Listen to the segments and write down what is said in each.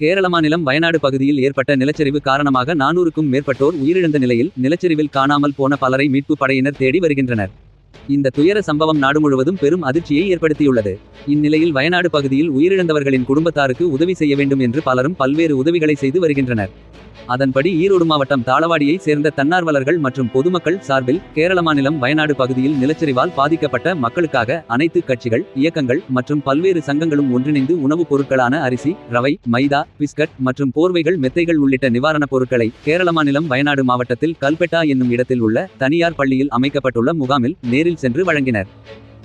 கேரள மாநிலம் வயநாடு பகுதியில் ஏற்பட்ட நிலச்சரிவு காரணமாக 400க்கும் மேற்பட்டோர் உயிரிழந்த நிலையில் நிலச்சரிவில் காணாமல் போன பலரை மீட்பு படையினர் தேடி வருகின்றனர். இந்த துயர சம்பவம் நாடு முழுவதும் பெரும் அதிர்ச்சியை ஏற்படுத்தியுள்ளது. இந்நிலையில் வயநாடு பகுதியில் உயிரிழந்தவர்களின் குடும்பத்தாருக்கு உதவி செய்ய வேண்டும் என்று பலரும் பல்வேறு உதவிகளை செய்து வருகின்றனர். அதன்படி ஈரோடு மாவட்டம் தாளவாடியை சேர்ந்த தன்னார்வலர்கள் மற்றும் பொதுமக்கள் சார்பில் கேரள மாநிலம் வயநாடு பகுதியில் நிலச்சரிவால் பாதிக்கப்பட்ட மக்களுக்காக அனைத்து கட்சிகள், இயக்கங்கள் மற்றும் பல்வேறு சங்கங்களும் ஒன்றிணைந்து உணவுப் பொருட்களான அரிசி, ரவை, மைதா, பிஸ்கட் மற்றும் போர்வைகள், மெத்தைகள் உள்ளிட்ட நிவாரணப் பொருட்களை கேரள மாநிலம் வயநாடு மாவட்டத்தில் கல்பெட்டா என்னும் இடத்தில் உள்ள தனியார் பள்ளியில் அமைக்கப்பட்டுள்ள முகாமில் நேரில் சென்று வழங்கினர்.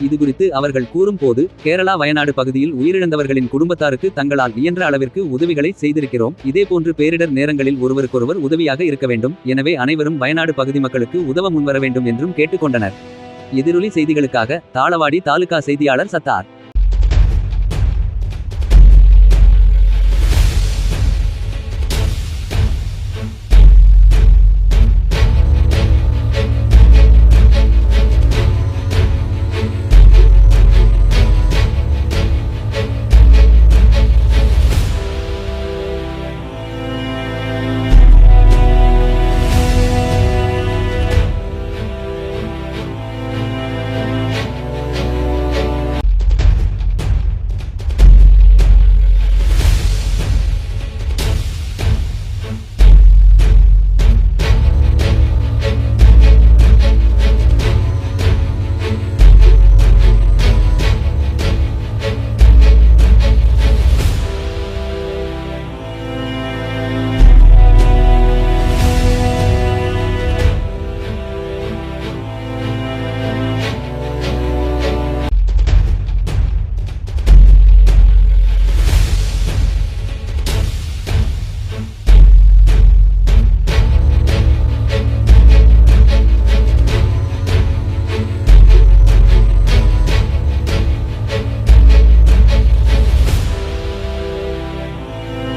இதுகுறித்து அவர்கள் கூறும் போது, கேரளா வயநாடு பகுதியில் உயிரிழந்தவர்களின் குடும்பத்தாருக்கு தங்களால் இயன்ற அளவிற்கு உதவிகளை செய்திருக்கிறோம். இதேபோன்று பேரிடர் நேரங்களில் ஒருவருக்கொருவர் உதவியாக இருக்க வேண்டும். எனவே அனைவரும் வயநாடு பகுதி மக்களுக்கு உதவ முன்வர வேண்டும் என்றும் கேட்டுக்கொண்டனர். எதிரொலி செய்திகளுக்காக தாளவாடி தாலுகா செய்தியாளர் சத்தார்.